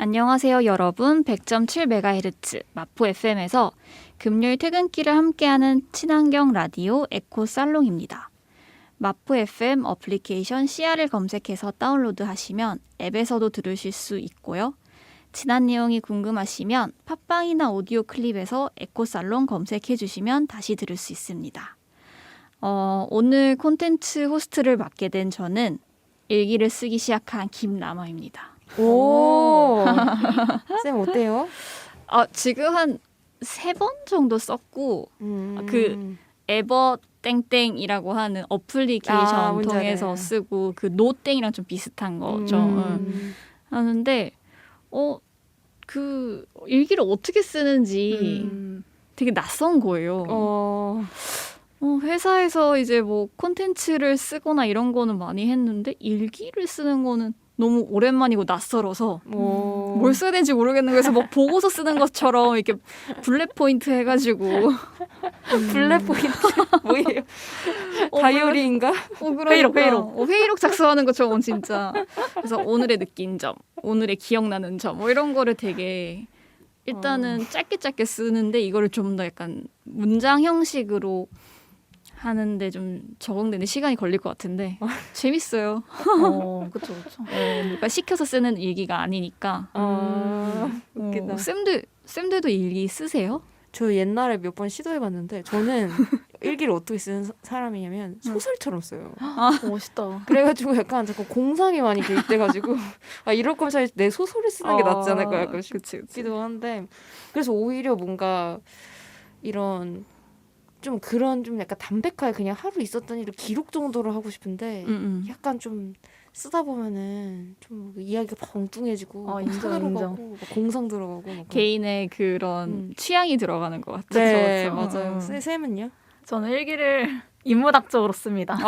안녕하세요, 여러분. 100.7MHz 마포 FM에서 금요일 퇴근길을 함께하는 친환경 라디오 에코살롱입니다. 마포 FM 어플리케이션 CR을 검색해서 다운로드 하시면 앱에서도 들으실 수 있고요. 지난 내용이 궁금하시면 팟빵이나 오디오 클립에서 에코살롱 검색해 주시면 다시 들을 수 있습니다. 오늘 콘텐츠 호스트를 맡게 된 저는 일기를 쓰기 시작한 김남아입니다. 오, 쌤 어때요? 지금 한 3번 정도 썼고 그 에버 땡땡이라고 하는 어플리케이션 통해서 쓰고 그 노땡이랑 좀 비슷한 거죠. 하는데 그 일기를 어떻게 쓰는지 되게 낯선 거예요. 회사에서 이제 뭐 콘텐츠를 쓰거나 이런 거는 많이 했는데 일기를 쓰는 거는 너무 오랜만이고 낯설어서 뭘 써야 되는지 모르겠는 거에서 뭐 보고서 쓰는 것처럼 이렇게 블랙 포인트 해가지고 블랙 포인트 뭐예요? 다이어리인가? 회의록 작성하는 것처럼 진짜. 그래서 오늘의 느낀 점, 오늘의 기억나는 점 뭐 이런 거를 되게 일단은 짧게 쓰는데 이거를 좀 더 약간 문장 형식으로 하는데 좀 적응되는 시간이 걸릴 것 같은데 재밌어요. 그렇죠. 뭔가 시켜서 쓰는 일기가 아니니까. 웃기다. 쌤들도 일기 쓰세요? 저 옛날에 몇 번 시도해봤는데 저는 일기를 어떻게 쓰는 사람이냐면 소설처럼 써요. 멋있다. 그래가지고 약간 자꾸 공상이 많이 개입돼가지고 이럴 거면 차라리 내 소설을 쓰는 게 낫지 않을까 약간 싶기도 한데 그래서 오히려 뭔가 이런 좀 그런 좀 약간 담백하게 그냥 하루 있었던 일을 기록 정도로 하고 싶은데 약간 좀 쓰다 보면은 좀 이야기가 엉뚱해지고 인정. 가고 공상 들어가고 막 개인의 그런 취향이 들어가는 것 같아요. 네, 그렇죠. 맞아요. 쌤은요? 저는 일기를 인문학적으로 씁니다.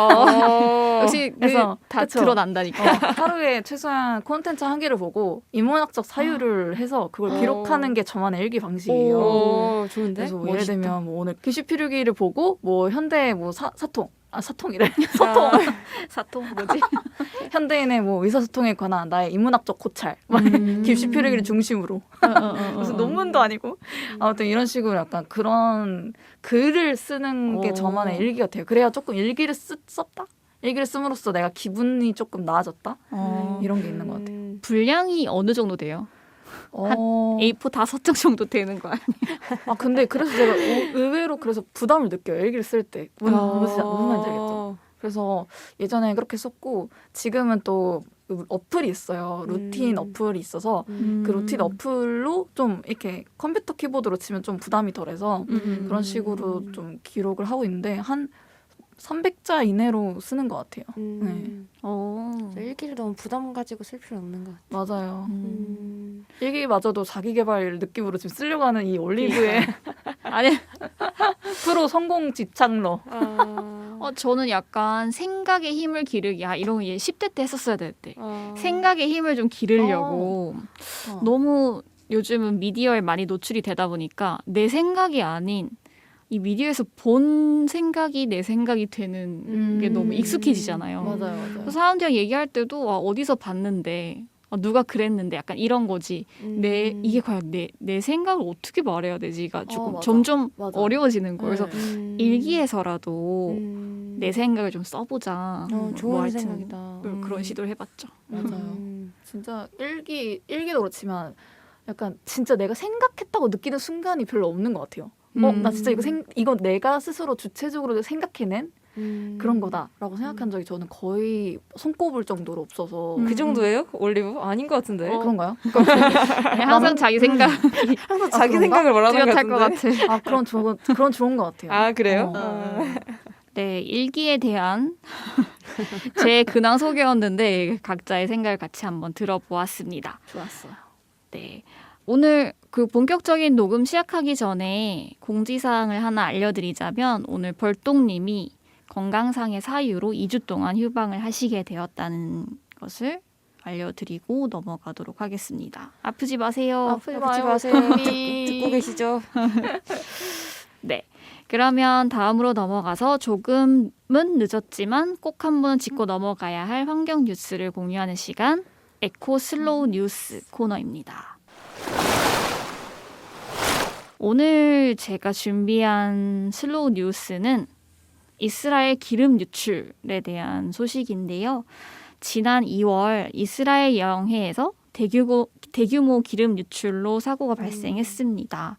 역시 그래서 다 드러난다니까. 하루에 최소한 콘텐츠 한 개를 보고 인문학적 사유를 해서 그걸 기록하는 게 저만의 일기 방식이에요. 좋은데? 그래서 멋있다. 예를 들면 뭐 오늘 교시 필요기를 보고 뭐 현대 뭐 사통이래. 사통 뭐지? 현대인의 뭐 의사소통에 관한 나의 인문학적 고찰. 교시 필요기를 중심으로. 무슨 논문도 아니고. 아무튼 이런 식으로 약간 그런 글을 쓰는 게 저만의 일기 같아요. 그래야 조금 일기를 썼다? 일기를 씀으로써 내가 기분이 조금 나아졌다? 이런 게 있는 것 같아요. 분량이 어느 정도 돼요? 한 A4 5장 정도 되는 거 아니에요? 근데 그래서 제가 의외로 그래서 부담을 느껴요. 일기를 쓸 때. 무슨 말인지 알겠죠? 그래서 예전에 그렇게 썼고 지금은 또 어플이 있어요. 루틴 어플이 있어서 그 루틴 어플로 좀 이렇게 컴퓨터 키보드로 치면 좀 부담이 덜해서 그런 식으로 좀 기록을 하고 있는데 한 300자 이내로 쓰는 것 같아요. 일기를 너무 부담 가지고 쓸 필요는 없는 것 같아요. 맞아요. 일기마저도 자기개발 느낌으로 지금 쓰려고 하는 이 올리브의 아니 프로 성공 집착러. 저는 약간 생각의 힘을 기르기 이런 거 10대 때 했었어야 될 때 생각의 힘을 좀 기르려고 너무 요즘은 미디어에 많이 노출이 되다 보니까 내 생각이 아닌 이 미디어에서 본 생각이 내 생각이 되는 게 너무 익숙해지잖아요. 맞아요. 그래서 사람들이랑 얘기할 때도 어디서 봤는데 누가 그랬는데 약간 이런 거지. 이게 과연 내 생각을 어떻게 말해야 되지가 조금 점점 어려워지는 거예요. 그래서 일기에서라도 내 생각을 좀 써보자. 좋은 생각이다. 그런 시도를 해봤죠. 맞아요. 진짜 일기도 그렇지만 약간 진짜 내가 생각했다고 느끼는 순간이 별로 없는 것 같아요. 나 진짜 이거 내가 스스로 주체적으로 생각해낸 그런 거다라고 생각한 적이 저는 거의 손꼽을 정도로 없어서. 그 정도예요? 올리브? 아닌 것 같은데. 그런가요? 항상 자기 생각 항상 자기 생각을 말하는 것 같은데. 그런 좋은 것 같아요. 그래요? 네, 일기에 대한 제 근황 소개였는데 각자의 생각을 같이 한번 들어보았습니다. 좋았어요. 네, 오늘 그 본격적인 녹음 시작하기 전에 공지사항을 하나 알려드리자면 오늘 벌똥님이 건강상의 사유로 2주 동안 휴방을 하시게 되었다는 것을 알려드리고 넘어가도록 하겠습니다. 아프지 마세요. 아프지 마세요. 듣고 계시죠? 네. 그러면 다음으로 넘어가서 조금은 늦었지만 꼭 한번 짚고 넘어가야 할 환경 뉴스를 공유하는 시간 에코 슬로우 뉴스 코너입니다. 오늘 제가 준비한 슬로우 뉴스는 이스라엘 기름 유출에 대한 소식인데요. 지난 2월 이스라엘 영해에서 대규모 기름 유출로 사고가 발생했습니다.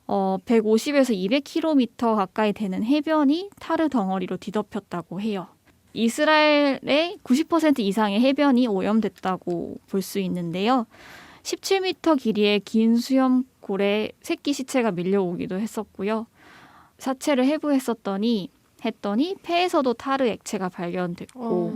150에서 200km 가까이 되는 해변이 타르 덩어리로 뒤덮였다고 해요. 이스라엘의 90% 이상의 해변이 오염됐다고 볼 수 있는데요. 17m 길이의 긴 수염고래 새끼 시체가 밀려오기도 했었고요. 사체를 해부했더니 폐에서도 타르 액체가 발견됐고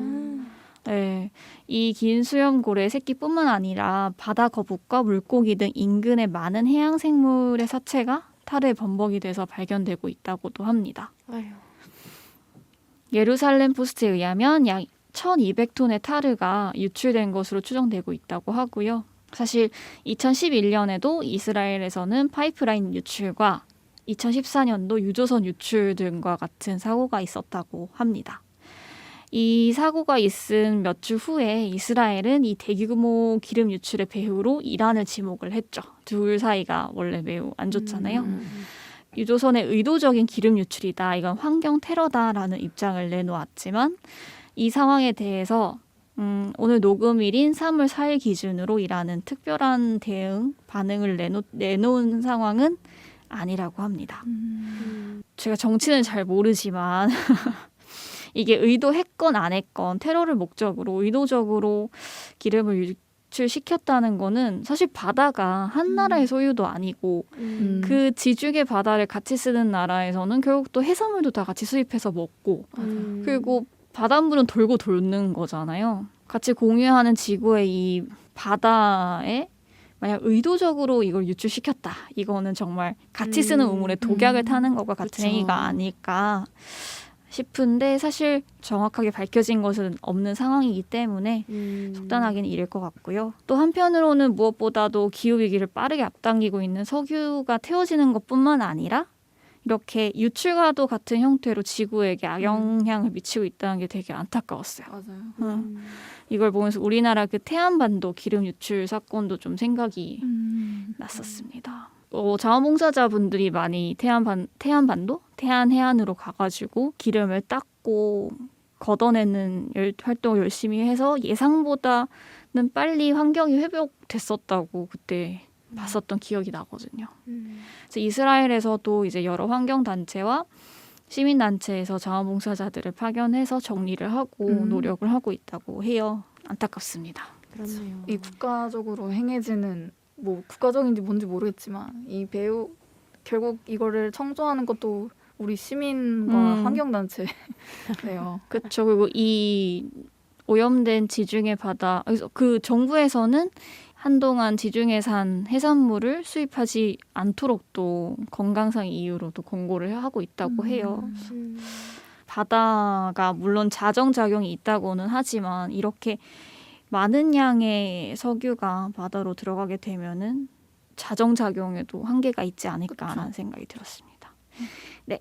네, 이 긴 수염고래 새끼뿐만 아니라 바다 거북과 물고기 등 인근의 많은 해양 생물의 사체가 타르에 범벅이 돼서 발견되고 있다고도 합니다. 아유. 예루살렘 포스트에 의하면 약 1,200톤의 타르가 유출된 것으로 추정되고 있다고 하고요. 사실 2011년에도 이스라엘에서는 파이프라인 유출과 2014년도 유조선 유출 등과 같은 사고가 있었다고 합니다. 이 사고가 있은 몇 주 후에 이스라엘은 이 대규모 기름 유출의 배후로 이란을 지목을 했죠. 둘 사이가 원래 매우 안 좋잖아요. 유조선의 의도적인 기름 유출이다. 이건 환경 테러다라는 입장을 내놓았지만 이 상황에 대해서 오늘 녹음일인 3월 4일 기준으로 이란은 특별한 대응 반응을 내놓은 상황은 아니라고 합니다. 제가 정치는 잘 모르지만 이게 의도했건 안 했건 테러를 목적으로 의도적으로 기름을 유출시켰다는 거는 사실 바다가 한 나라의 소유도 아니고 그 지중해 바다를 같이 쓰는 나라에서는 결국 또 해산물도 다 같이 수입해서 먹고 그리고 바닷물은 돌고 도는 거잖아요. 같이 공유하는 지구의 이 바다에 만약 의도적으로 이걸 유출시켰다. 이거는 정말 같이 쓰는 우물에 독약을 타는 것과 같은 그쵸. 행위가 아닐까 싶은데 사실 정확하게 밝혀진 것은 없는 상황이기 때문에 속단하기는 이를 것 같고요. 또 한편으로는 무엇보다도 기후위기를 빠르게 앞당기고 있는 석유가 태워지는 것뿐만 아니라 이렇게 유출과도 같은 형태로 지구에게 악영향을 미치고 있다는 게 되게 안타까웠어요. 맞아요. 이걸 보면서 우리나라 그 태안반도 기름 유출 사건도 좀 생각이 났었습니다. 자원봉사자분들이 많이 태안반도? 태안해안으로 가가지고 기름을 닦고 걷어내는 활동을 열심히 해서 예상보다는 빨리 환경이 회복됐었다고 그때 봤었던 기억이 나거든요. 그래서 이스라엘에서도 이제 여러 환경단체와 시민단체에서 자원봉사자들을 파견해서 정리를 하고 노력을 하고 있다고 해요. 안타깝습니다. 그렇네요. 이 국가적으로 행해지는 뭐 국가적인지 뭔지 모르겠지만 이 배우 결국 이거를 청소하는 것도 우리 시민과 환경단체예요. 그렇죠. 그리고 이 오염된 지중해 바다, 그래서 그 정부에서는 한동안 지중해산 해산물을 수입하지 않도록 또 건강상 이유로도 권고를 하고 있다고 해요. 바다가 물론 자정작용이 있다고는 하지만 이렇게 많은 양의 석유가 바다로 들어가게 되면은 자정작용에도 한계가 있지 않을까라는 생각이 들었습니다. 네.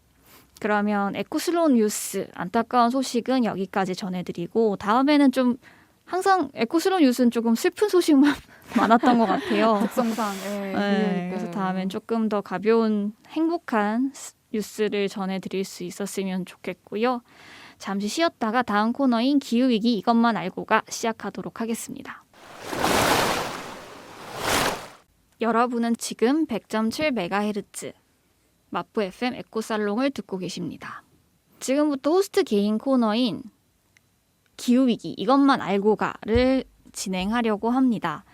그러면 에코슬로우 뉴스 안타까운 소식은 여기까지 전해드리고 다음에는 좀 항상 에코슬로우 뉴스는 조금 슬픈 소식만 많았던 것 같아요. 특성상. 네, 그래서 다음엔 조금 더 가벼운 행복한 뉴스를 전해드릴 수 있었으면 좋겠고요. 잠시 쉬었다가 다음 코너인 기후위기 이것만 알고가 시작하도록 하겠습니다. 여러분은 지금 100.7MHz 마프 FM 에코살롱을 듣고 계십니다. 지금부터 호스트 개인 코너인 기후위기 이것만 알고가를 진행하려고 합니다.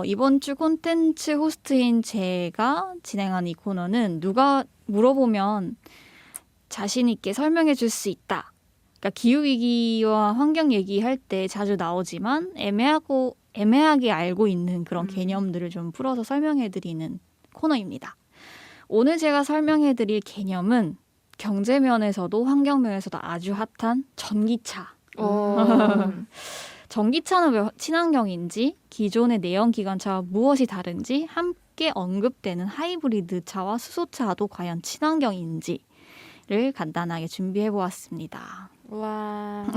이번 주 콘텐츠 호스트인 제가 진행한 이 코너는 누가 물어보면 자신 있게 설명해 줄 수 있다. 그러니까 기후위기와 환경 얘기할 때 자주 나오지만 애매하게 알고 있는 그런 개념들을 좀 풀어서 설명해 드리는 코너입니다. 오늘 제가 설명해 드릴 개념은 경제면에서도 환경면에서도 아주 핫한 전기차. 전기차는 왜 친환경인지, 기존의 내연기관차와 무엇이 다른지, 함께 언급되는 하이브리드 차와 수소차도 과연 친환경인지를 간단하게 준비해 보았습니다. 와.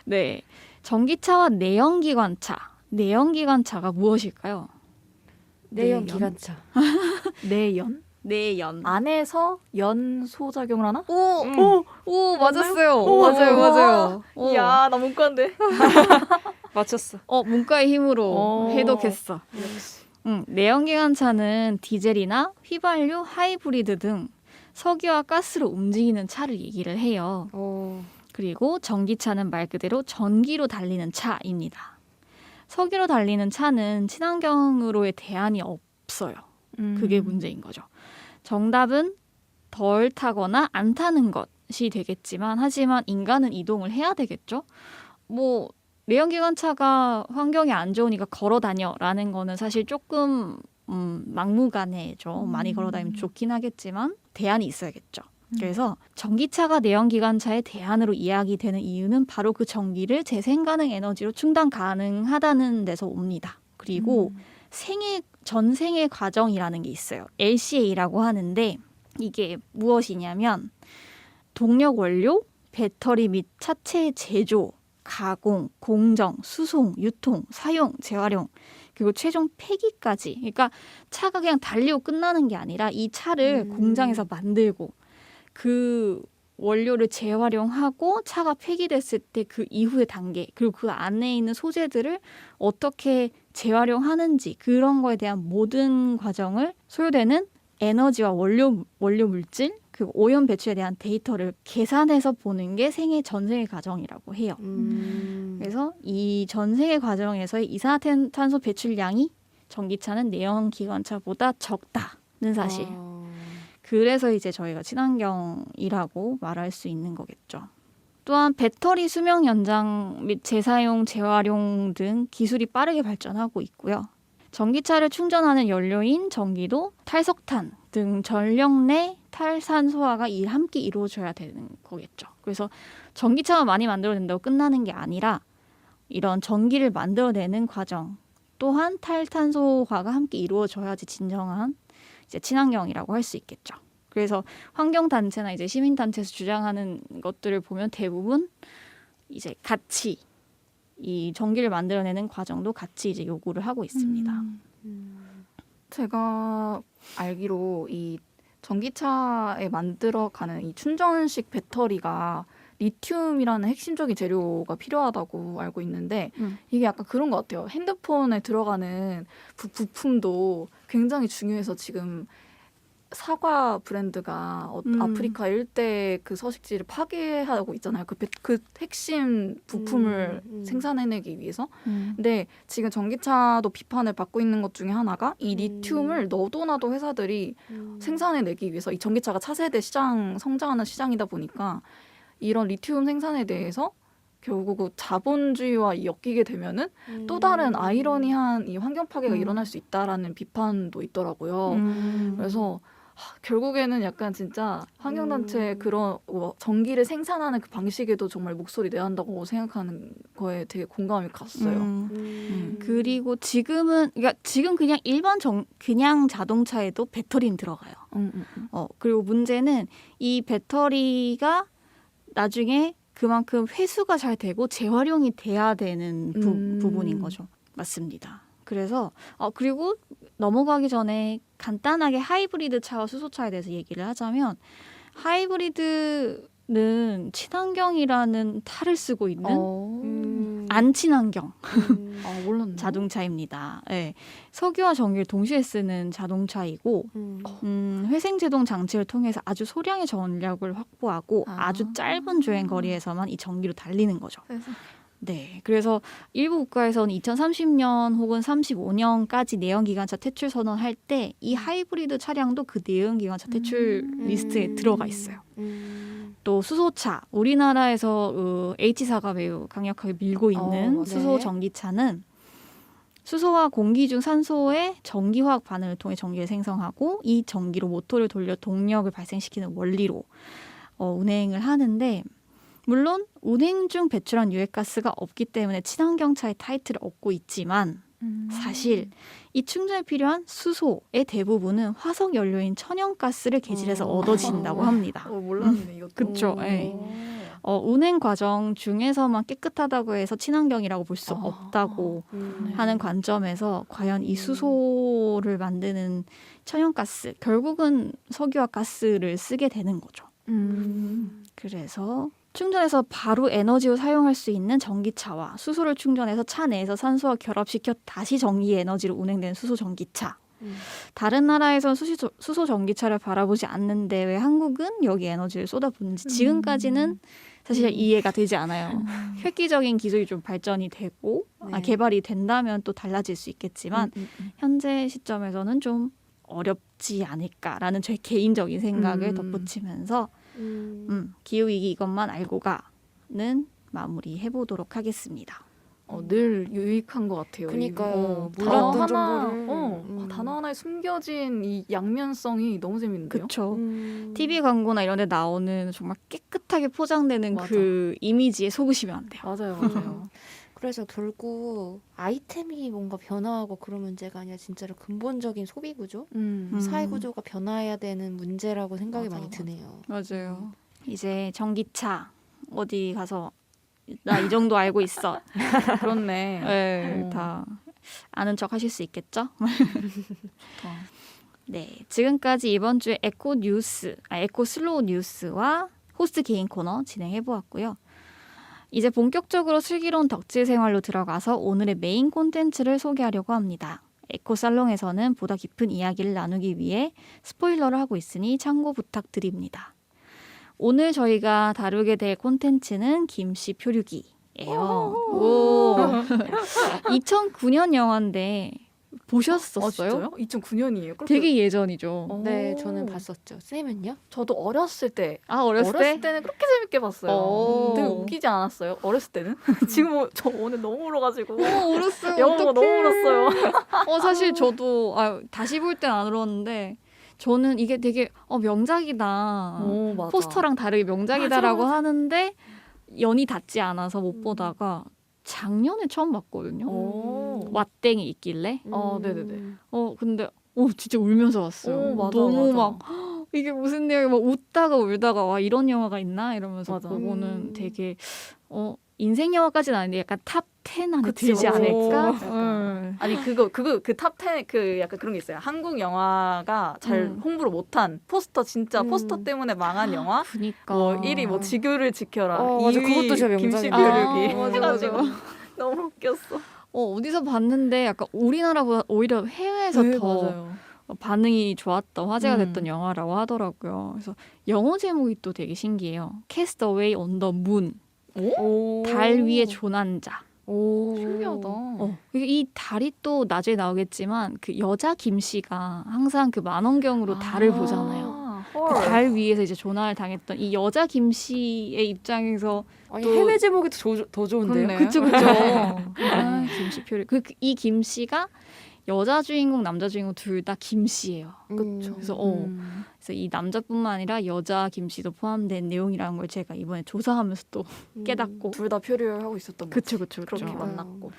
네. 전기차와 내연기관차. 내연기관차가 무엇일까요? 내연 기관차. 내연? 내연. 안에서 연 소작용을 하나? 오, 맞았어요. 오, 맞아요, 맞아요. 오. 야, 나 문과인데. 맞췄어. 문과의 힘으로 오. 해독했어. 내연기관차는 디젤이나 휘발유, 하이브리드 등 석유와 가스로 움직이는 차를 얘기를 해요. 그리고 전기차는 말 그대로 전기로 달리는 차입니다. 석유로 달리는 차는 친환경으로의 대안이 없어요. 그게 문제인 거죠. 정답은 덜 타거나 안 타는 것이 되겠지만 하지만 인간은 이동을 해야 되겠죠. 뭐 내연기관차가 환경에 안 좋으니까 걸어 다녀라는 거는 사실 조금 막무가내죠. 많이 걸어 다니면 좋긴 하겠지만 대안이 있어야겠죠. 그래서 전기차가 내연기관차의 대안으로 이야기되는 이유는 바로 그 전기를 재생 가능 에너지로 충당 가능하다는 데서 옵니다. 그리고 전생의 과정이라는 게 있어요. LCA라고 하는데 이게 무엇이냐면 동력 원료, 배터리 및 차체의 제조, 가공, 공정, 수송, 유통, 사용, 재활용 그리고 최종 폐기까지. 그러니까 차가 그냥 달리고 끝나는 게 아니라 이 차를 공장에서 만들고 그 원료를 재활용하고 차가 폐기됐을 때 그 이후의 단계 그리고 그 안에 있는 소재들을 어떻게 재활용하는지 그런 거에 대한 모든 과정을 소요되는 에너지와 원료 물질 그 오염 배출에 대한 데이터를 계산해서 보는 게 전생의 과정이라고 해요. 그래서 이 전생의 과정에서의 이산화탄소 배출량이 전기차는 내연기관차보다 적다는 사실. 그래서 이제 저희가 친환경이라고 말할 수 있는 거겠죠. 또한 배터리 수명 연장 및 재사용, 재활용 등 기술이 빠르게 발전하고 있고요. 전기차를 충전하는 연료인 전기도 탈석탄 등 전력 내 탈산소화가 함께 이루어져야 되는 거겠죠. 그래서 전기차만 많이 만들어낸다고 끝나는 게 아니라 이런 전기를 만들어내는 과정 또한 탈탄소화가 함께 이루어져야지 진정한 이제 친환경이라고 할 수 있겠죠. 그래서 환경단체나 이제 시민단체에서 주장하는 것들을 보면 대부분 이제 같이 이 전기를 만들어내는 과정도 같이 이제 요구를 하고 있습니다. 제가 알기로 이 전기차에 만들어가는 이 충전식 배터리가 리튬이라는 핵심적인 재료가 필요하다고 알고 있는데 이게 약간 그런 것 같아요. 핸드폰에 들어가는 부품도 굉장히 중요해서 지금 사과 브랜드가 아프리카 일대 그 서식지를 파괴하고 있잖아요. 그 핵심 부품을 생산해내기 위해서. 근데 지금 전기차도 비판을 받고 있는 것 중에 하나가 이 리튬을 너도 나도 회사들이 생산해내기 위해서 이 전기차가 차세대 성장하는 시장이다 보니까 이런 리튬 생산에 대해서 결국 자본주의와 엮이게 되면은 또 다른 아이러니한 이 환경 파괴가 일어날 수 있다라는 비판도 있더라고요. 그래서 결국에는 약간 진짜 환경단체 그런 전기를 생산하는 그 방식에도 정말 목소리 내야 한다고 생각하는 거에 되게 공감이 갔어요. 그리고 지금 그냥 일반 그냥 자동차에도 배터리는 들어가요. 그리고 문제는 이 배터리가 나중에 그만큼 회수가 잘 되고 재활용이 돼야 되는 부분인 거죠. 맞습니다. 그래서 그리고 넘어가기 전에 간단하게 하이브리드 차와 수소차에 대해서 얘기를 하자면 하이브리드는 친환경이라는 탈을 쓰고 있는 안친환경 몰랐네. 자동차입니다. 네. 석유와 전기를 동시에 쓰는 자동차이고 회생제동 장치를 통해서 아주 소량의 전력을 확보하고 아주 짧은 주행 거리에서만 이 전기로 달리는 거죠. 네, 그래서 일부 국가에서는 2030년 혹은 35년까지 내연기관차 퇴출 선언할 때 이 하이브리드 차량도 그 내연기관차 퇴출 리스트에 들어가 있어요. 또 수소차, 우리나라에서 H사가 매우 강력하게 밀고 있는 수소 전기차는 수소와 공기 중 산소의 전기화학 반응을 통해 전기를 생성하고 이 전기로 모터를 돌려 동력을 발생시키는 원리로 운행을 하는데 물론 운행 중 배출한 유해가스가 없기 때문에 친환경차의 타이틀을 얻고 있지만 사실 이 충전에 필요한 수소의 대부분은 화석 연료인 천연가스를 개질해서 얻어진다고 합니다. 몰랐네 이것도. 그렇죠. 네. 운행 과정 중에서만 깨끗하다고 해서 친환경이라고 볼 수 아. 없다고 음. 하는 관점에서 과연 이 수소를 만드는 천연가스, 결국은 석유와 가스를 쓰게 되는 거죠. 그래서 충전해서 바로 에너지로 사용할 수 있는 전기차와 수소를 충전해서 차 내에서 산소와 결합시켜 다시 전기 에너지로 운행되는 수소 전기차. 다른 나라에선 수소 전기차를 바라보지 않는데 왜 한국은 여기 에너지를 쏟아붓는지 지금까지는 사실 이해가 되지 않아요. 획기적인 기술이 좀 발전이 되고 네. 개발이 된다면 또 달라질 수 있겠지만 현재 시점에서는 좀 어렵지 않을까라는 제 개인적인 생각을 덧붙이면서 기후위기 이것만 알고 가는 마무리 해보도록 하겠습니다. 늘 유익한 것 같아요. 그러니까요. 단어 몰랐던 하나, 정보를. 단어 하나에 숨겨진 이 양면성이 너무 재밌는데요. 그렇죠. TV 광고나 이런 데 나오는 정말 깨끗하게 포장되는 맞아. 그 이미지에 속으시면 안 돼요. 맞아요, 맞아요. 그래서 결국 아이템이 뭔가 변화하고 그런 문제가 아니라 진짜로 근본적인 소비 구조, 사회 구조가 변화해야 되는 문제라고 생각이 맞아, 많이 맞아. 드네요. 맞아요. 이제 전기차 어디 가서 나 이 정도 알고 있어. 그렇네. 네, 다 아는 척 하실 수 있겠죠? 네, 지금까지 이번 주에 에코 슬로우 뉴스와 호스트 개인 코너 진행해 보았고요. 이제 본격적으로 슬기로운 덕질 생활로 들어가서 오늘의 메인 콘텐츠를 소개하려고 합니다. 에코 살롱에서는 보다 깊은 이야기를 나누기 위해 스포일러를 하고 있으니 참고 부탁드립니다. 오늘 저희가 다루게 될 콘텐츠는 김씨 표류기예요. 오. 2009년 영화인데 보셨었어요? 진짜요? 2009년이에요? 되게 예전이죠. 네, 저는 봤었죠. 쌤은요? 저도 어렸을 때 어렸을 때? 때는 그렇게 재밌게 봤어요. 오. 되게 웃기지 않았어요? 어렸을 때는? 지금 저 오늘 너무 울어가지고 울었어요. 영화 보고 너무 울었어요. 사실 저도 다시 볼 땐 안 울었는데 저는 이게 되게 명작이다. 오, 맞아. 포스터랑 다르게 명작이다라고 하는데 연이 닿지 않아서 못 보다가 작년에 처음 봤거든요. 오. 왓땡이 있길래. 네네네. 근데 진짜 울면서 봤어요. 오, 맞아, 너무 맞아. 막 이게 무슨 내용이 막 웃다가 울다가 와 이런 영화가 있나 이러면서 맞아. 보고는 되게 인생 영화까지는 아닌데 약간 탑 10 안에 그치, 들지 맞아. 않을까? 약간. 아니 그 탑 10 그 약간 그런 게 있어요. 한국 영화가 잘 홍보를 못한 포스터 진짜 포스터 때문에 망한 영화. 그니까 1위 뭐 지구를 지켜라. 맞아. 2위 그것도 진짜 김씨 명작이다. 표류기 맞아, 해가지고 맞아. 너무 웃겼어. 어디서 봤는데 약간 우리나라보다 오히려 해외에서 더 맞아요. 반응이 좋았던 화제가 됐던 영화라고 하더라고요. 그래서 영어 제목이 또 되게 신기해요. Castaway on the Moon. 달 위에 조난자. 신기하다. 이 달이 또 나중에 나오겠지만 그 여자 김 씨가 항상 그 만원경으로 달을 보잖아요. 그 달 위에서 이제 조난을 당했던 이 여자 김 씨의 입장에서 아니, 또- 해외 제목이 더 좋은데요? 그렇네. 그쵸. 김씨 표를 이 김 씨가 여자 주인공, 남자 주인공 둘 다 김 씨예요. 그쵸. 그래서 그래서 이 남자뿐만 아니라 여자 김 씨도 포함된 내용이라는 걸 제가 이번에 조사하면서 또 깨닫고. 둘 다 표류를 하고 있었던 거죠. 그쵸. 그렇게 만났고.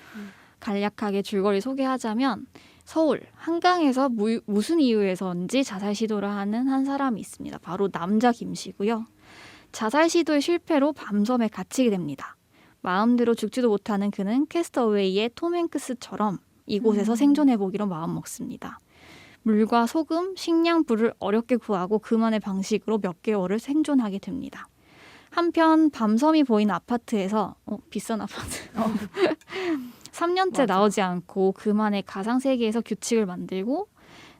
간략하게 줄거리 소개하자면 서울 한강에서 무슨 이유에서인지 자살 시도를 하는 한 사람이 있습니다. 바로 남자 김 씨고요. 자살 시도의 실패로 밤섬에 갇히게 됩니다. 마음대로 죽지도 못하는 그는 캐스터웨이의 톰 행크스처럼 이곳에서 생존해보기로 마음먹습니다. 물과 소금, 식량, 불을 어렵게 구하고 그만의 방식으로 몇 개월을 생존하게 됩니다. 한편 밤섬이 보이는 아파트에서 비싼 아파트 3년째 맞아. 나오지 않고 그만의 가상세계에서 규칙을 만들고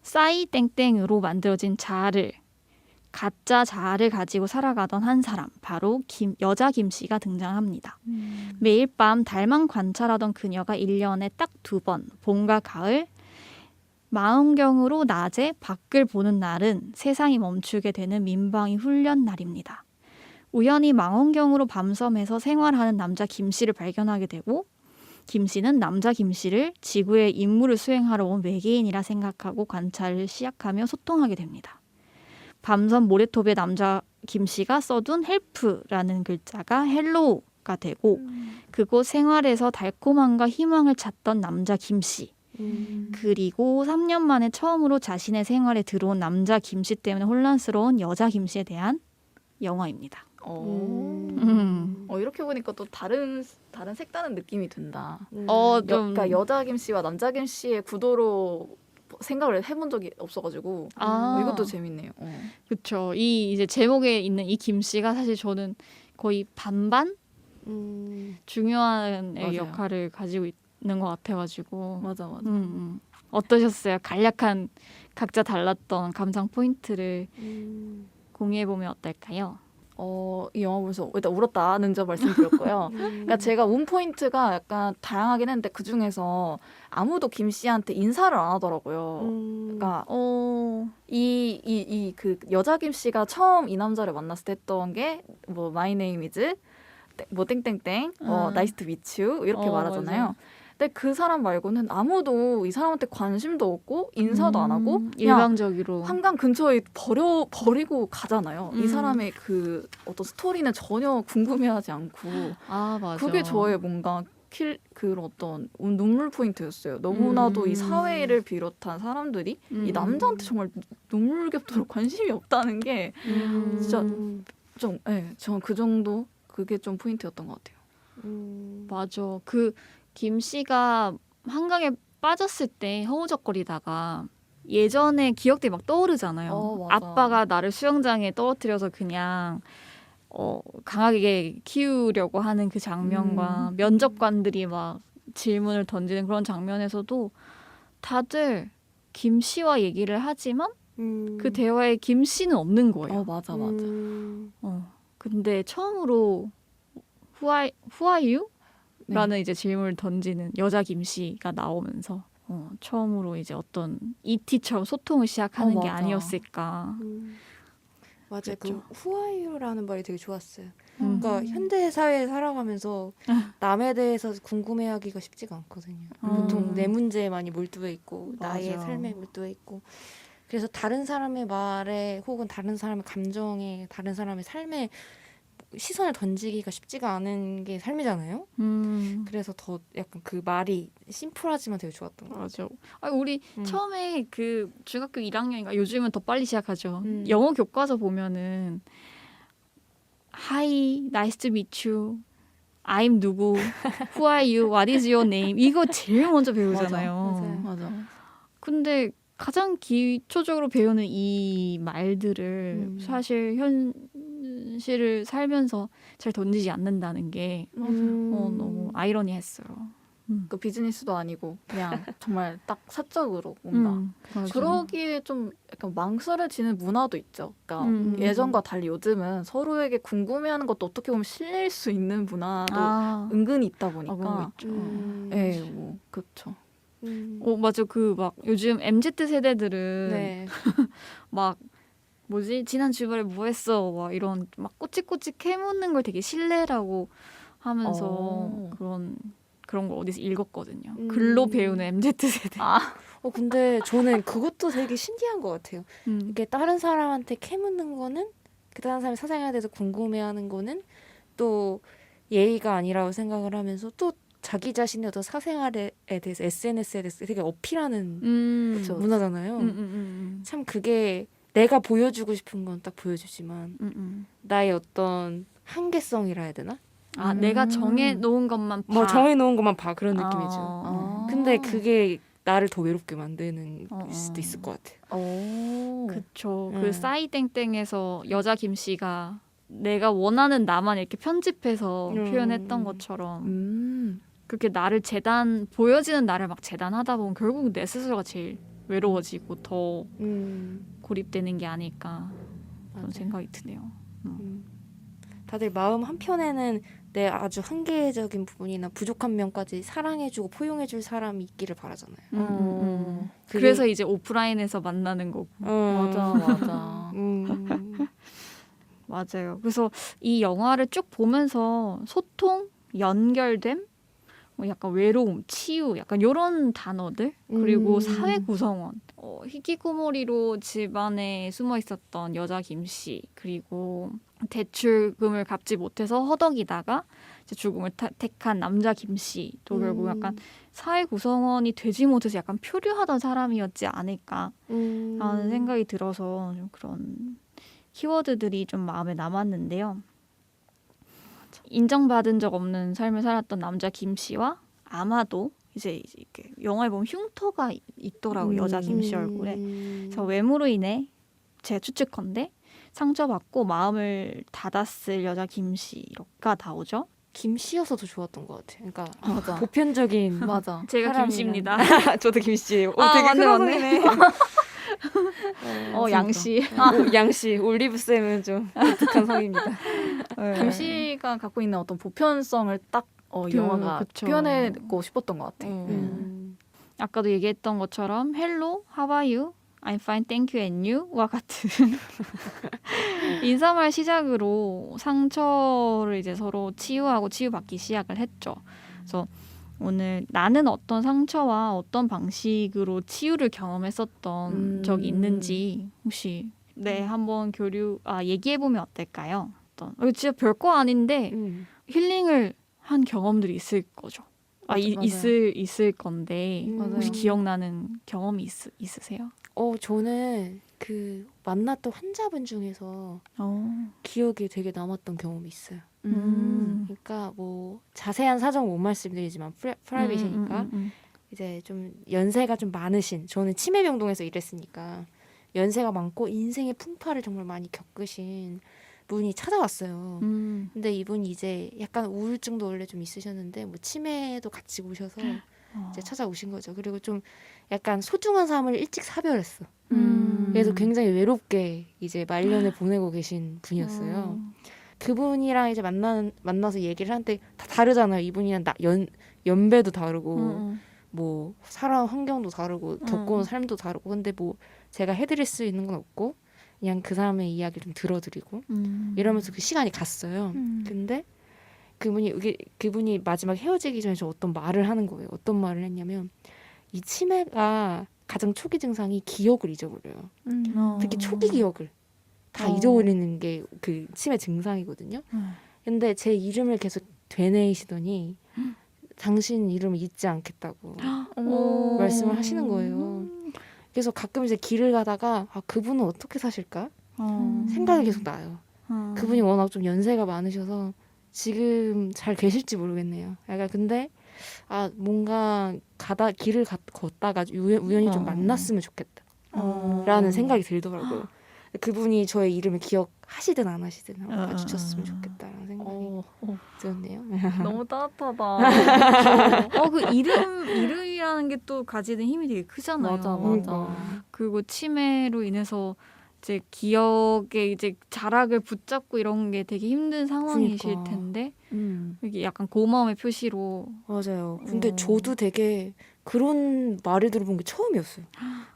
싸이 땡땡으로 만들어진 가짜 자아를 가지고 살아가던 한 사람, 바로 여자 김 씨가 등장합니다. 매일 밤 달만 관찰하던 그녀가 1년에 딱 2번, 봄과 가을, 망원경으로 낮에 밖을 보는 날은 세상이 멈추게 되는 민방위 훈련 날입니다. 우연히 망원경으로 밤섬에서 생활하는 남자 김 씨를 발견하게 되고 김 씨는 남자 김 씨를 지구의 임무를 수행하러 온 외계인이라 생각하고 관찰을 시작하며 소통하게 됩니다. 밤섬 모래톱에 남자 김 씨가 써둔 헬프라는 글자가 헬로우가 되고 그곳 생활에서 달콤함과 희망을 찾던 남자 김 씨. 그리고 3년 만에 처음으로 자신의 생활에 들어온 남자 김 씨 때문에 혼란스러운 여자 김 씨에 대한 영화입니다. 이렇게 보니까 또 다른 색다른 느낌이 든다. 좀 그러니까 여자 김씨와 남자 김씨의 구도로 생각을 해본 적이 없어가지고 이것도 재밌네요. 그렇죠. 이 이제 제목에 있는 이 김씨가 사실 저는 거의 반반 중요한 맞아요. 역할을 가지고 있는 것 같아가지고. 맞아. 어떠셨어요? 간략한 각자 달랐던 감상 포인트를 공유해보면 어떨까요? 이 영화 보면서 일단 울었다는 점 말씀드렸고요. 그러니까 제가 운 포인트가 약간 다양하긴 했는데 그 중에서 아무도 김 씨한테 인사를 안 하더라고요. 그러니까 이 그 여자 김 씨가 처음 이 남자를 만났을 때 했던 게 뭐 마이 네임 이즈 뭐 땡땡땡 나이스 투 미츠 유 이렇게 말하잖아요. 맞아. 근데 그 사람 말고는 아무도 이 사람한테 관심도 없고 인사도 안 하고 그냥 일방적으로 한강 근처에 버리고 가잖아요. 이 사람의 그 어떤 스토리는 전혀 궁금해하지 않고 맞아. 그게 저의 뭔가 그런 어떤 눈물 포인트였어요. 너무나도 이 사회를 비롯한 사람들이 이 남자한테 정말 눈물겹도록 관심이 없다는 게 진짜 좀 저는 그 정도 그게 좀 포인트였던 것 같아요. 맞아. 그 김 씨가 한강에 빠졌을 때 허우적거리다가 예전의 기억들이 막 떠오르잖아요. 맞아. 아빠가 나를 수영장에 떨어뜨려서 그냥 강하게 키우려고 하는 그 장면과 면접관들이 막 질문을 던지는 그런 장면에서도 다들 김 씨와 얘기를 하지만 그 대화에 김 씨는 없는 거예요. 맞아. 근데 처음으로 Who are you? 라는 이제 질문을 던지는 여자 김 씨가 나오면서 처음으로 이제 어떤 ET처럼 소통을 시작하는 게 맞아. 아니었을까. 맞아요. 그랬죠. 그 후아유라는 말이 되게 좋았어요. 음. 그러니까 현대 사회에 살아가면서 남에 대해서 궁금해하기가 쉽지가 않거든요. 보통 내 문제에 많이 몰두해 있고 나의 맞아. 삶에 몰두해 있고 그래서 다른 사람의 말에 혹은 다른 사람의 감정에 다른 사람의 삶에 시선을 던지기가 쉽지가 않은 게 삶이잖아요. 그래서 더 약간 그 말이 심플하지만 되게 좋았던 것 같아요. 맞아. 우리 처음에 그 중학교 1학년인가 요즘은 더 빨리 시작하죠. 음. 영어 교과서 보면은 Hi, nice to meet you. I'm 누구? Who are you? What is your name? 이거 제일 먼저 배우잖아요. 맞아요. 근데 가장 기초적으로 배우는 이 말들을 사실 현실을 살면서 잘 던지지 않는다는 게 너무 아이러니했어요. 그 비즈니스도 아니고 그냥 정말 딱 사적으로 뭔가 맞아. 그러기에 좀 약간 망설여지는 문화도 있죠. 그러니까 예전과 달리 요즘은 서로에게 궁금해하는 것도 어떻게 보면 실릴 수 있는 문화도 은근히 있다 그거 보니까 있죠. 뭐 그렇죠. 맞아. 그 막 요즘 MZ 세대들은 네. 막 뭐지? 지난 주말에 뭐 했어? 막 이런 막 꼬치꼬치 캐묻는 걸 되게 신뢰라고 하면서 그런 걸 어디서 읽었거든요. 글로 배우는 MZ 세대. 근데 저는 그것도 되게 신기한 것 같아요. 음. 이게 다른 사람한테 캐묻는 거는 그 다른 사람의 사생활에 대해서 궁금해하는 거는 또 예의가 아니라고 생각을 하면서 또 자기 자신의 어떤 사생활에 대해서 SNS에 대해서 되게 어필하는 그쵸. 문화잖아요. 참 그게 내가 보여주고 싶은 건 딱 보여주지만 나의 어떤 한계성이라 해야 되나? 내가 정해놓은 것만 봐. 뭐 정해놓은 것만 봐 그런 느낌이죠. 근데 그게 나를 더 외롭게 만드는 수도 있을 것 같아요. 그쵸. 그 싸이땡땡에서 여자 김 씨가 내가 원하는 나만 이렇게 편집해서 표현했던 것처럼 그렇게 나를 보여지는 나를 막 재단하다 보면 결국 내 스스로가 제일 외로워지고 더 고립되는 게 아닐까 그런 생각이 드네요. 다들 마음 한편에는 내 아주 한계적인 부분이나 부족한 면까지 사랑해주고 포용해줄 사람이 있기를 바라잖아요. 그래서 이제 오프라인에서 만나는 거고. 맞아. 맞아요. 그래서 이 영화를 쭉 보면서 소통, 연결됨, 뭐 약간 외로움, 치유, 약간 이런 단어들 그리고 사회 구성원, 희귀고모리로 집안에 숨어 있었던 여자 김 씨, 그리고 대출금을 갚지 못해서 허덕이다가 이제 죽음을 택한 남자 김 씨도 결국 약간 사회 구성원이 되지 못해서 약간 표류하던 사람이었지 않을까라는 생각이 들어서 좀 그런 키워드들이 좀 마음에 남았는데요. 인정받은 적 없는 삶을 살았던 남자 김 씨와 아마도 이제 이렇게 영화에 보면 흉터가 있더라고 여자 김 씨 얼굴에. 그래서 외모로 인해 제 추측컨대 상처받고 마음을 닫았을 여자 김 씨가 나오죠. 김 씨여서 더 좋았던 것 같아. 그러니까 맞아. 보편적인 맞아. 제가 김 사람이랑. 씨입니다. 저도 김 씨. 아, 되게 맞네, 흐름이네. 양 씨. 양 씨, 올리브 쌤은 좀 독특한 성입니다. 김 씨가 갖고 있는 어떤 보편성을 딱 영화가 그쵸. 표현해고 싶었던 것 같아. 아까도 얘기했던 것처럼 Hello, how are you? I'm fine, thank you, and you와 같은 인사말 시작으로 상처를 이제 서로 치유하고 치유받기 시작을 했죠. 그래서 오늘 나는 어떤 상처와 어떤 방식으로 치유를 경험했었던 적이 있는지 혹시 한번 얘기해보면 어떨까요? 이거 진짜 별거 아닌데 힐링을 한 경험들이 있을 거죠. 맞아요. 있을 건데 맞아요. 혹시 기억나는 경험이 있으세요? 저는 그 만났던 환자분 중에서 기억에 되게 남았던 경험이 있어요. 그러니까 뭐 자세한 사정 못 말씀드리지만 프라이빗이니까 이제 좀 연세가 좀 많으신, 저는 치매병동에서 일했으니까 연세가 많고 인생의 풍파를 정말 많이 겪으신 분이 찾아왔어요. 근데 이분이 이제 약간 우울증도 원래 좀 있으셨는데 뭐 치매도 같이 오셔서 이제 찾아오신 거죠. 그리고 좀 약간 소중한 삶을 일찍 사별했어. 그래서 굉장히 외롭게 이제 말년을 보내고 계신 분이었어요. 그분이랑 이제 만나서 얘기를 하는데 다 다르잖아요. 이분이랑 연배도 다르고 뭐 살아온 환경도 다르고 겪어온 삶도 다르고. 근데 뭐 제가 해드릴 수 있는 건 없고 그냥 그 사람의 이야기를 좀 들어드리고 이러면서 그 시간이 갔어요. 근데 그분이 마지막 헤어지기 전에 저 어떤 말을 하는 거예요. 어떤 말을 했냐면 이 치매가 가장 초기 증상이 기억을 잊어버려요. 특히 초기 기억을 다 잊어버리는 게 그 치매 증상이거든요. 근데 제 이름을 계속 되뇌이시더니 당신 이름을 잊지 않겠다고 말씀을 하시는 거예요. 그래서 가끔 이제 길을 가다가 그분은 어떻게 사실까 생각이 계속 나요. 그분이 워낙 좀 연세가 많으셔서 지금 잘 계실지 모르겠네요. 약간 근데 뭔가 길을 걷다가 우연히 좀 만났으면 좋겠다 라는 생각이 들더라고요. 그분이 저의 이름을 기억하시든 안 하시든 한번 마주쳤으면 좋겠다라는 생각이 들었네요. 너무 따뜻하다. 그 이름이라는 게 또 가지는 힘이 되게 크잖아요. 맞아. 그리고 치매로 인해서 이제 기억에 이제 자락을 붙잡고 이런 게 되게 힘든 상황이실 그러니까. 텐데 이게 약간 고마움의 표시로. 맞아요. 근데 저도 되게 그런 말을 들어본 게 처음이었어요.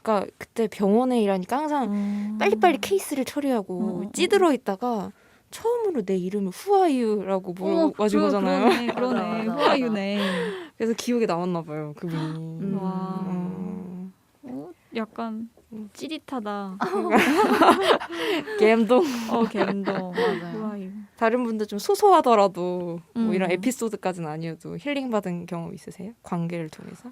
그러니까 그때 병원에 일하니까 항상 빨리빨리 케이스를 처리하고 찌들어 있다가 처음으로 내 이름을 후아유라고 물어봐준 거잖아요. 그러네. 맞아. 후아유네. 그래서 기억에 남았나 봐요, 그분이. 와. 약간 찌릿하다. 갬동. 갬동. 맞아요. 후아유. 다른 분들 좀 소소하더라도 뭐 이런 에피소드까지는 아니어도 힐링받은 경험 있으세요? 관계를 통해서?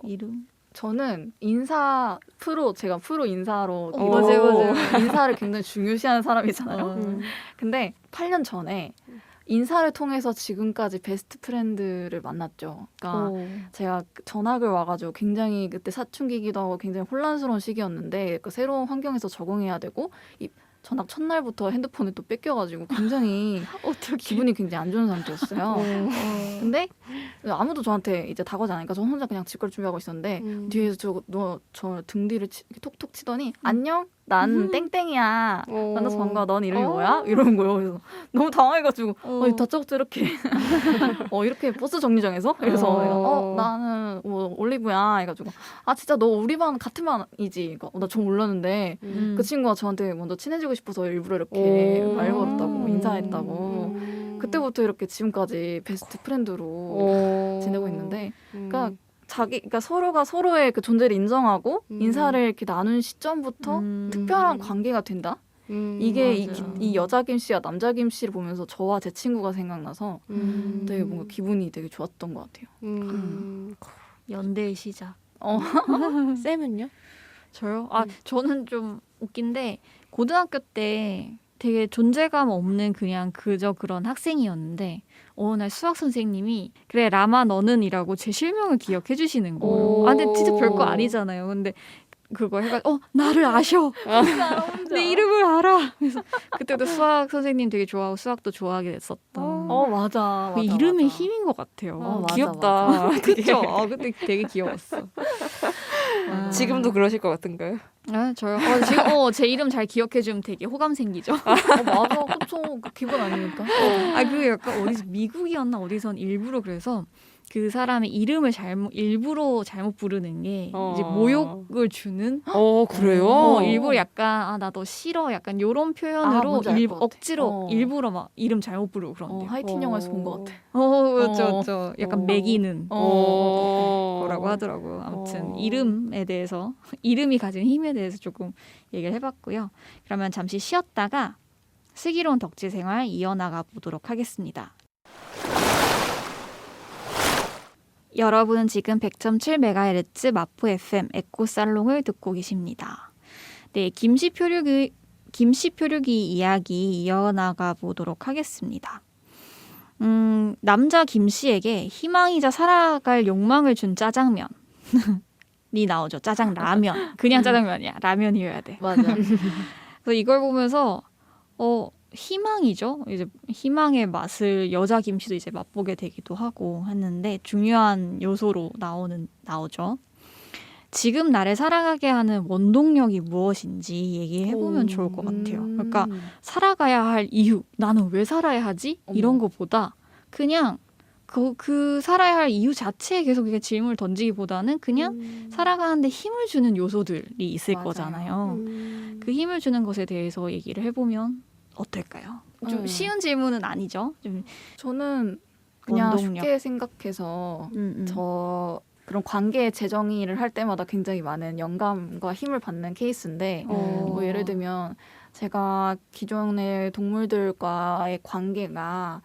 이름? 저는 제가 프로 인사로 맞아요. 인사를 굉장히 중요시하는 사람이잖아요. 근데 8년 전에 인사를 통해서 지금까지 베스트 프렌드를 만났죠. 그러니까 제가 전학을 와가지고 굉장히 그때 사춘기기도 하고 굉장히 혼란스러운 시기였는데 그 새로운 환경에서 적응해야 되고 전학 첫날부터 핸드폰을 또 뺏겨가지고 굉장히 기분이 굉장히 안 좋은 상태였어요. 근데 아무도 저한테 이제 다가오지 않으니까 저 혼자 그냥 집 갈 준비하고 있었는데 뒤에서 저 등 뒤를 톡톡 치더니 안녕? 난 땡땡이야. 만나서 반가워. 넌 이름이 뭐야? 이러는 거예요. 그래서 너무 당황해가지고 다짜고짜 이렇게 이렇게 버스 정류장에서 그래서 내가 나는 뭐 올리브야 해가지고 진짜 너 우리 반 같은 반이지? 그러니까 나 좀 몰랐는데 그 친구가 저한테 먼저 친해지고 싶어서 일부러 이렇게 말 걸었다고 인사했다고 그때부터 이렇게 지금까지 베스트 프렌드로 지내고 있는데 그러니까 서로가 서로의 그 존재를 인정하고 인사를 이렇게 나눈 시점부터 특별한 관계가 된다. 이게 이 여자 김 씨와 남자 김 씨를 보면서 저와 제 친구가 생각나서 되게 뭔가 기분이 되게 좋았던 것 같아요. 연대의 시작. 쌤은요? 저요? 저는 좀 웃긴데 고등학교 때 되게 존재감 없는 그냥 그저 그런 학생이었는데 어느 날 수학 선생님이 그래 라마 너는이라고 제 실명을 기억해 주시는 거예요. 아 근데 진짜 별거 아니잖아요. 근데 그거 해가지고 나를 아셔. 내 이름을 알아. 그래서 그때도 수학 선생님 되게 좋아하고 수학도 좋아하게 됐었던. 맞아. 그 이름의 힘인 것 같아요. 맞아, 귀엽다. 그쵸? 근데 되게 귀여웠어. 지금도 그러실 것 같은가요? 아, 저요? 지금 제 이름 잘 기억해주면 되게 호감 생기죠? 맞아. 그쵸. 그 기본 아닙니까? 그 약간 어디서 미국이었나 어디선 일부러 그래서 그 사람의 이름을 일부러 잘못 부르는 게 이제 모욕을 주는. 그래요? 일부러 약간 나 너 싫어 약간 요런 표현으로 뭔지 알 것 같아. 억지로 일부러 막 이름 잘못 부르고 그런대요. 하이틴 영화에서 본 것 같아. 그렇죠. 약간 매기는 거라고 하더라고요. 아무튼 이름에 대해서 이름이 가진 힘에 대해서 조금 얘기를 해봤고요. 그러면 잠시 쉬었다가 슬기로운 덕질 생활 이어나가 보도록 하겠습니다. 여러분은 지금 100.7MHz 마포 FM 에코살롱을 듣고 계십니다. 네, 김씨 표류기 이야기 이어나가 보도록 하겠습니다. 남자 김씨에게 희망이자 살아갈 욕망을 준 짜장면이 나오죠. 짜장라면. 그냥 짜장면이야. 라면이어야 돼. 맞아. 그래서 이걸 보면서 희망이죠. 이제 희망의 맛을 여자 김씨도 이제 맛보게 되기도 하고 했는데 중요한 요소로 나오죠. 지금 나를 살아가게 하는 원동력이 무엇인지 얘기해보면 좋을 것 같아요. 그러니까 살아가야 할 이유, 나는 왜 살아야 하지? 이런 거보다 그냥 그 살아야 할 이유 자체에 계속 이렇게 질문을 던지기보다는 그냥 살아가는데 힘을 주는 요소들이 있을 맞아요. 거잖아요. 그 힘을 주는 것에 대해서 얘기를 해보면 어떨까요? 좀 쉬운 질문은 아니죠. 좀 저는 그냥 원동력. 쉽게 생각해서 그런 관계 재정의를 할 때마다 굉장히 많은 영감과 힘을 받는 케이스인데 뭐 예를 들면 제가 기존의 동물들과의 관계가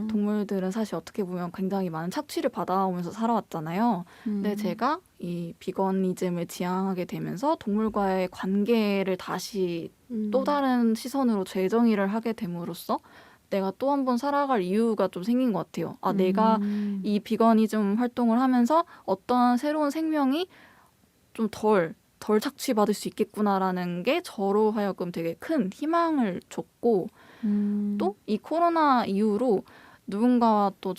동물들은 사실 어떻게 보면 굉장히 많은 착취를 받아오면서 살아왔잖아요. 근데 제가 이 비건이즘을 지향하게 되면서 동물과의 관계를 다시 또 다른 시선으로 재정의를 하게 됨으로써 내가 또 한 번 살아갈 이유가 좀 생긴 것 같아요. 내가 이 비건이즘 활동을 하면서 어떤 새로운 생명이 좀 덜 착취받을 수 있겠구나라는 게 저로 하여금 되게 큰 희망을 줬고 또 이 코로나 이후로 누군가와 또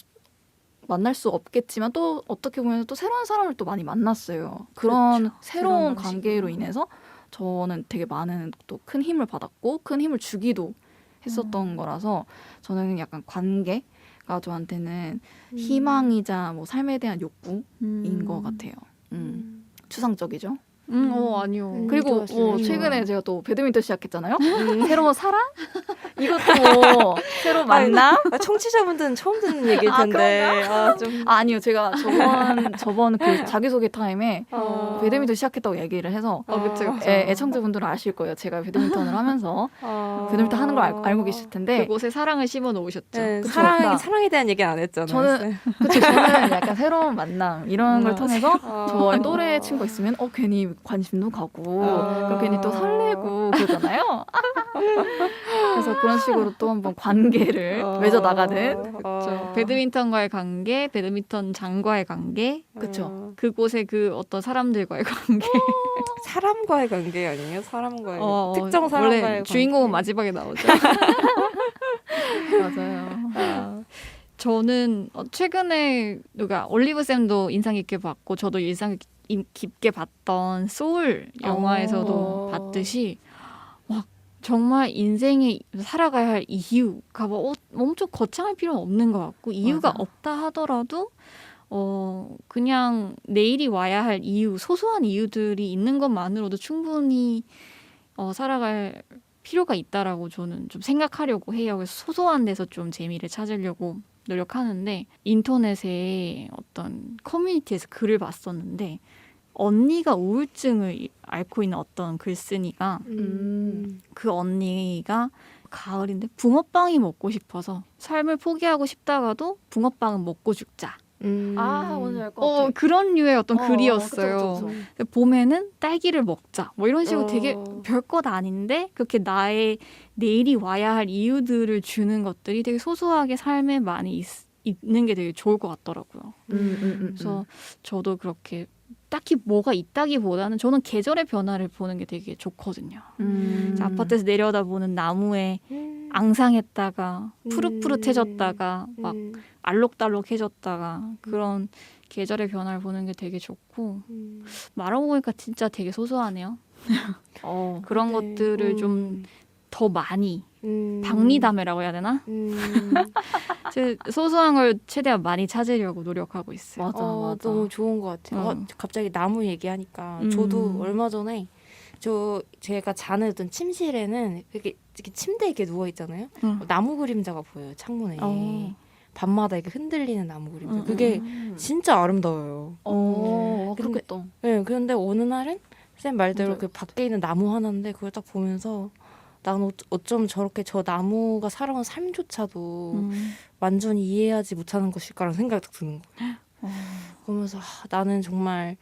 만날 수 없겠지만 또 어떻게 보면 또 새로운 사람을 또 많이 만났어요. 그런 그렇죠. 새로운 그런 관계로 방식으로. 인해서 저는 되게 많은 또 큰 힘을 받았고 큰 힘을 주기도 했었던 거라서 저는 약간 관계가 저한테는 희망이자 뭐 삶에 대한 욕구인 것 같아요. 추상적이죠. 아니요. 그리고 좋았어요. 최근에 제가 또 배드민턴 시작했잖아요. 새로운 사랑? 이것도 새로운 만남? 청취자분들은 처음 듣는 얘기일 텐데. 아니요, 제가 저번 그 자기소개 타임에 배드민턴 시작했다고 얘기를 해서 그쵸. 애청자분들은 아실 거예요. 제가 배드민턴을 하면서 배드민턴 하는 걸 알고 계실 텐데 그곳에 사랑을 심어 놓으셨죠. 네, 그쵸. 사랑에 대한 얘기는 안 했잖아요. 저는 약간 새로운 만남 이런 걸 통해서 저의 또래 친구가 있으면 괜히 관심도 가고 그럼 괜히 또 설레고 그러잖아요. 그래서 그런 식으로 또 한번 관계를 맺어 나가는 그렇죠. 배드민턴과의 관계, 배드민턴장과의 관계, 그쵸. 그곳의 그 어떤 사람들과의 관계. 사람과의 관계 아니에요? 사람과의 특정 사람과의 원래 관계. 주인공은 마지막에 나오죠. 맞아요. 저는 최근에 누가 올리브 쌤도 인상 깊게 봤고 저도 인상 깊게 봤던 소울 영화에서도 봤듯이 막 정말 인생에 살아가야 할 이유가 뭐 엄청 거창할 필요는 없는 것 같고 이유가 맞아. 없다 하더라도 그냥 내일이 와야 할 이유, 소소한 이유들이 있는 것만으로도 충분히 살아갈 필요가 있다라고 저는 좀 생각하려고 해요. 그래서 소소한 데서 좀 재미를 찾으려고 노력하는데 인터넷에 어떤 커뮤니티에서 글을 봤었는데 언니가 우울증을 앓고 있는 어떤 글쓴이가 그 언니가 가을인데 붕어빵이 먹고 싶어서 삶을 포기하고 싶다가도 붕어빵은 먹고 죽자 뭔지 알 것 같아. 그런 류의 어떤 글이었어요. 그쵸, 그쵸. 봄에는 딸기를 먹자. 뭐 이런 식으로 되게 어. 별것 아닌데 그렇게 나의 내일이 와야 할 이유들을 주는 것들이 되게 소소하게 삶에 많이 있는 게 되게 좋을 것 같더라고요. 그래서 저도 그렇게 딱히 뭐가 있다기보다는 저는 계절의 변화를 보는 게 되게 좋거든요. 아파트에서 내려다보는 나무에 앙상했다가 푸릇푸릇해졌다가 막 알록달록해졌다가 그런 계절의 변화를 보는 게 되게 좋고 말하고 보니까 진짜 되게 소소하네요. 그런 것들을 좀 더 많이 박리담회라고 해야 되나? 제 소소한 걸 최대한 많이 찾으려고 노력하고 있어요. 맞아. 너무 좋은 것 같아요. 갑자기 나무 얘기하니까 저도 얼마 전에 제가 자는 침실에는 이렇게 침대에 이렇게 누워 있잖아요. 나무 그림자가 보여요, 창문에. 밤마다 이렇게 흔들리는 나무 그림자. 그게 진짜 아름다워요. 그렇겠다. 네, 그런데 어느 날은 쌤 말대로 그 밖에 있는 나무 하나인데 그걸 딱 보면서 나는 어쩜 저렇게 저 나무가 살아온 삶조차도 완전히 이해하지 못하는 것일까라는 생각이 딱 드는 거예요. 그러면서 나는 정말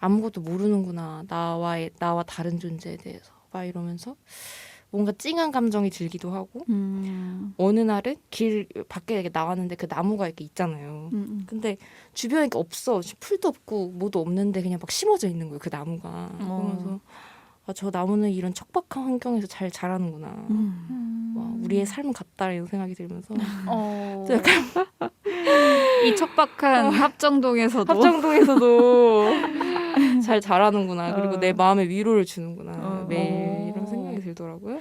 아무것도 모르는구나. 나와 다른 존재에 대해서. 막 이러면서 뭔가 찡한 감정이 들기도 하고 어느 날은 길 밖에 이렇게 나왔는데 그 나무가 이렇게 있잖아요. 근데 주변에 이렇게 없어. 풀도 없고 뭐도 없는데 그냥 막 심어져 있는 거예요. 그 나무가. 그러면서 저 나무는 이런 척박한 환경에서 잘 자라는구나. 와, 우리의 삶은 같다 이런 생각이 들면서 약간 이 척박한 합정동에서도 잘 자라는구나. 그리고 내 마음에 위로를 주는구나. 매일 이런 생각이 들더라고요.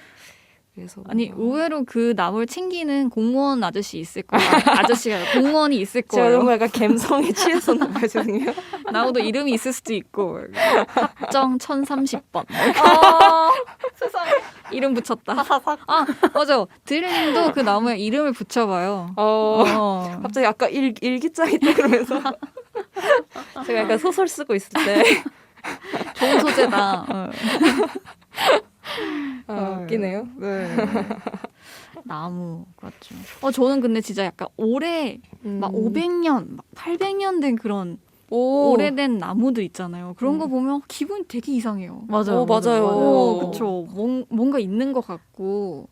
그래서 아니 의외로 그 나무를 챙기는 공무원 아저씨 있을 거예요. 아저씨가 공무원이 있을 제가 거예요. 너무 약간 감성에 취했었나 봐요. 죄송해요. 나무도 이름이 있을 수도 있고 합정 1030번 세상에. 이름 붙였다. 맞아. 드릴님도 그 나무에 이름을 붙여봐요. 갑자기 아까 일기장이 때 그러면서 제가 약간 소설 쓰고 있을 때 좋은 소재다. 웃기네요. 네. 나무 그렇죠. 저는 근데 진짜 약간 오래 막 500년, 막 800년 된 그런 오래된 나무들 있잖아요. 그런 거 보면 기분이 되게 이상해요. 맞아요. 그렇죠. 뭔가 있는 것 같고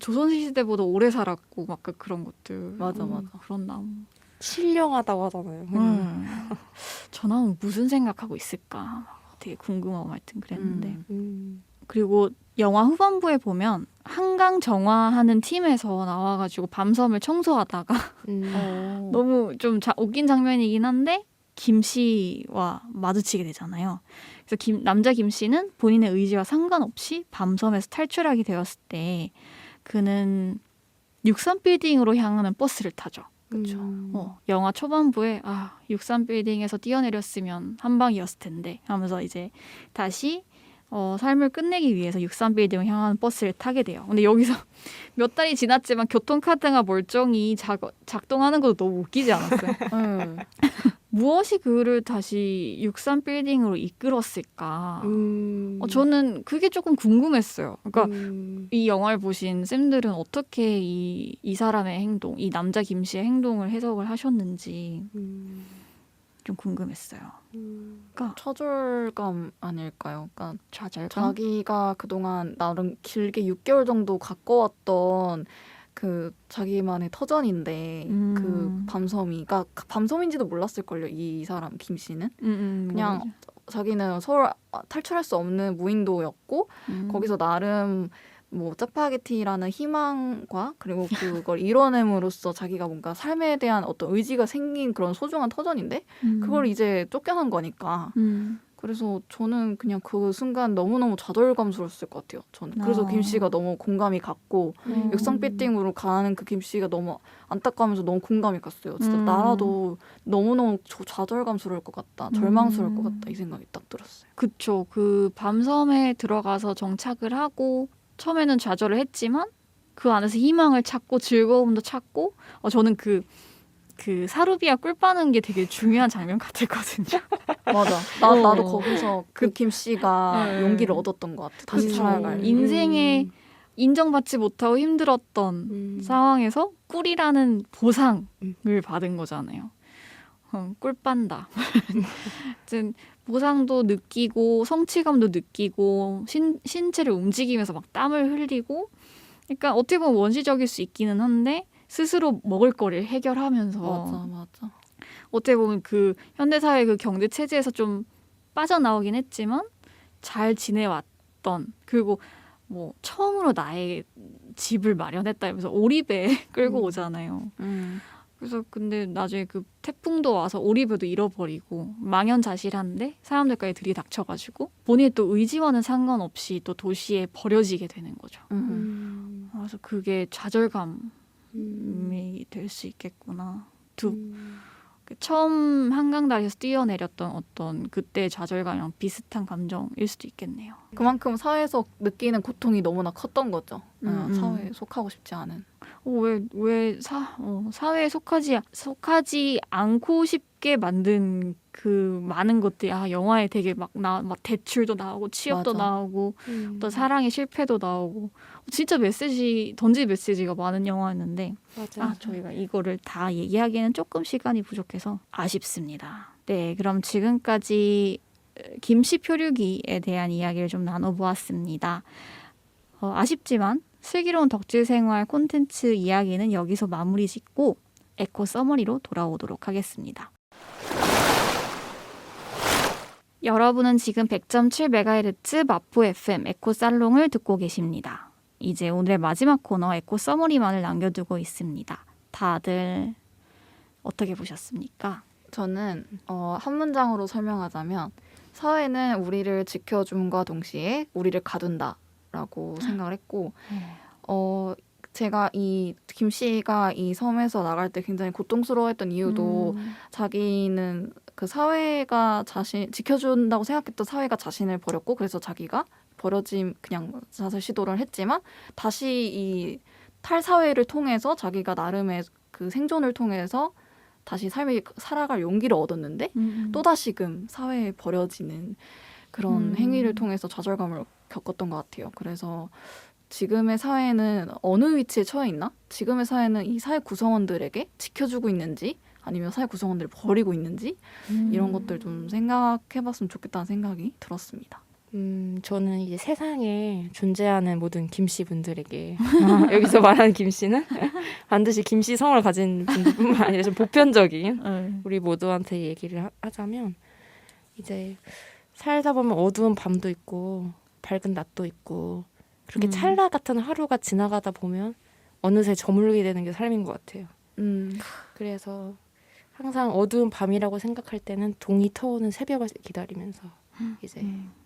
조선시대보다 오래 살았고 막 그런 것들. 맞아. 그런 나무. 신령하다고 하잖아요. 저 나무 무슨 생각하고 있을까? 되게 궁금하고 하여튼 그랬는데. 그리고 영화 후반부에 보면 한강 정화하는 팀에서 나와가지고 밤섬을 청소하다가 너무 좀 웃긴 장면이긴 한데 김 씨와 마주치게 되잖아요. 그래서 남자 김 씨는 본인의 의지와 상관없이 밤섬에서 탈출하게 되었을 때 그는 63빌딩으로 향하는 버스를 타죠. 그렇죠. 영화 초반부에 63빌딩에서 뛰어내렸으면 한 방이었을 텐데 하면서 이제 다시 삶을 끝내기 위해서 63빌딩을 향하는 버스를 타게 돼요. 근데 여기서 몇 달이 지났지만 교통카드가 멀쩡히 작동하는 것도 너무 웃기지 않았어요? 무엇이 그를 다시 63빌딩으로 이끌었을까? 저는 그게 조금 궁금했어요. 그러니까 이 영화를 보신 쌤들은 어떻게 이 사람의 행동, 이 남자 김 씨의 행동을 해석을 하셨는지 좀 궁금했어요. 그러니까 좌절감 아닐까요? 그러니까 좌절감? 자기가 그동안 나름 길게 6개월 정도 가꿔왔던 그 자기만의 터전인데 그 밤섬이, 그러니까 밤섬인지도 몰랐을걸요. 이 사람 김 씨는 그냥 모르죠. 자기는 서울 탈출할 수 없는 무인도였고 거기서 나름 뭐 짜파게티라는 희망과 그리고 그걸 이뤄냄으로써 자기가 뭔가 삶에 대한 어떤 의지가 생긴 그런 소중한 터전인데 그걸 이제 쫓겨난 거니까. 그래서 저는 그냥 그 순간 너무너무 좌절감스러웠을 것 같아요. 저는. 그래서 김 씨가 너무 공감이 갔고 육상빌딩으로 가는 그 김 씨가 너무 안타까우면서 너무 공감이 갔어요. 진짜 나라도 너무너무 좌절감스러울 것 같다. 절망스러울 것 같다. 이 생각이 딱 들었어요. 그쵸. 그 밤섬에 들어가서 정착을 하고 처음에는 좌절을 했지만 그 안에서 희망을 찾고 즐거움도 찾고 저는 그 사루비아 꿀 빠는 게 되게 중요한 장면 같았거든요. 맞아. 나도 거기서 그 김 씨가 용기를 얻었던 것 같아. 다시 살아갈. 인생에 인정받지 못하고 힘들었던 상황에서 꿀이라는 보상을 받은 거잖아요. 꿀빤다. 아무튼 보상도 느끼고 성취감도 느끼고 신체를 움직이면서 막 땀을 흘리고 그러니까 어떻게 보면 원시적일 수 있기는 한데 스스로 먹을 거리를 해결하면서 맞아. 어떻게 보면 그 현대사회 그 경제 체제에서 좀 빠져나오긴 했지만 잘 지내왔던 그리고 뭐 처음으로 나의 집을 마련했다 이러면서 오리배 끌고 오잖아요. 그래서 근데 나중에 그 태풍도 와서 오리배도 잃어버리고 망연자실한데 사람들까지 들이닥쳐가지고 본인의 또 의지와는 상관없이 또 도시에 버려지게 되는 거죠. 그래서 그게 좌절감이 될 수 있겠구나. 처음 한강다리에서 뛰어내렸던 어떤 그때의 좌절감이랑 비슷한 감정일 수도 있겠네요. 그만큼 사회에서 느끼는 고통이 너무나 컸던 거죠. 사회에 속하고 싶지 않은. 사회에 속하지 않고 싶게 만든 그 많은 것들이 영화에 되게 막 대출도 나오고 취업도 맞아. 나오고 또 사랑의 실패도 나오고 진짜 던질 메시지가 많은 영화였는데 저희가 이거를 다 얘기하기에는 조금 시간이 부족해서 아쉽습니다. 네, 그럼 지금까지 김씨 표류기에 대한 이야기를 좀 나눠보았습니다. 아쉽지만 슬기로운 덕질 생활 콘텐츠 이야기는 여기서 마무리 짓고 에코 서머리로 돌아오도록 하겠습니다. 여러분은 지금 100.7MHz 마포 FM 에코 살롱을 듣고 계십니다. 이제 오늘의 마지막 코너 에코 서머리만을 남겨두고 있습니다. 다들 어떻게 보셨습니까? 저는 한 문장으로 설명하자면 사회는 우리를 지켜줌과 동시에 우리를 가둔다라고 생각을 했고 제가 이 김 씨가 이 섬에서 나갈 때 굉장히 고통스러워했던 이유도 자기는 그 사회가 지켜준다고 생각했던 사회가 자신을 버렸고 그래서 자기가 그냥 자살 시도를 했지만 다시 이 탈사회를 통해서 자기가 나름의 그 생존을 통해서 다시 삶을 살아갈 용기를 얻었는데 또다시금 사회에 버려지는 그런 행위를 통해서 좌절감을 겪었던 것 같아요. 그래서 지금의 사회는 어느 위치에 처해 있나? 지금의 사회는 이 사회 구성원들에게 지켜주고 있는지 아니면 사회 구성원들을 버리고 있는지 이런 것들 좀 생각해봤으면 좋겠다는 생각이 들었습니다. 저는 이제 세상에 존재하는 모든 김씨 분들에게 여기서 말하는 김씨는 반드시 김씨 성을 가진 분들뿐만 아니라 좀 보편적인 우리 모두한테 얘기를 하자면 이제 살다 보면 어두운 밤도 있고 밝은 낮도 있고 그렇게 찰나 같은 하루가 지나가다 보면 어느새 저물게 되는 게 삶인 것 같아요. 그래서 항상 어두운 밤이라고 생각할 때는 동이 터오는 새벽을 기다리면서 이제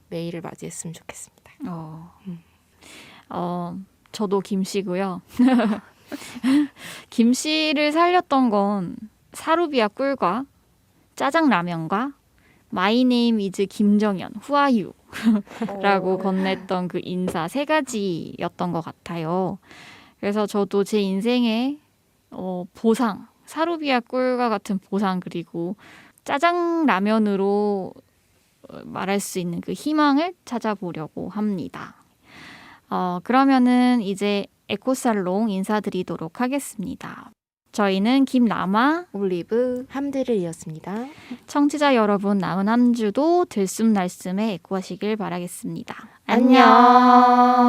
매일을 맞이했으면 좋겠습니다. 저도 김씨고요. 김씨를 살렸던 건 사루비아 꿀과 짜장라면과 My name is 김정연, who are you? 라고 건넸던 그 인사 3가지였던 것 같아요. 그래서 저도 제 인생의 보상, 사루비아 꿀과 같은 보상 그리고 짜장라면으로 말할 수 있는 그 희망을 찾아보려고 합니다. 그러면은 이제 에코살롱 인사드리도록 하겠습니다. 저희는 김라마, 올리브, 함드를이었습니다. 청취자 여러분 남은 한 주도 들숨날숨에 에코하시길 바라겠습니다. 안녕.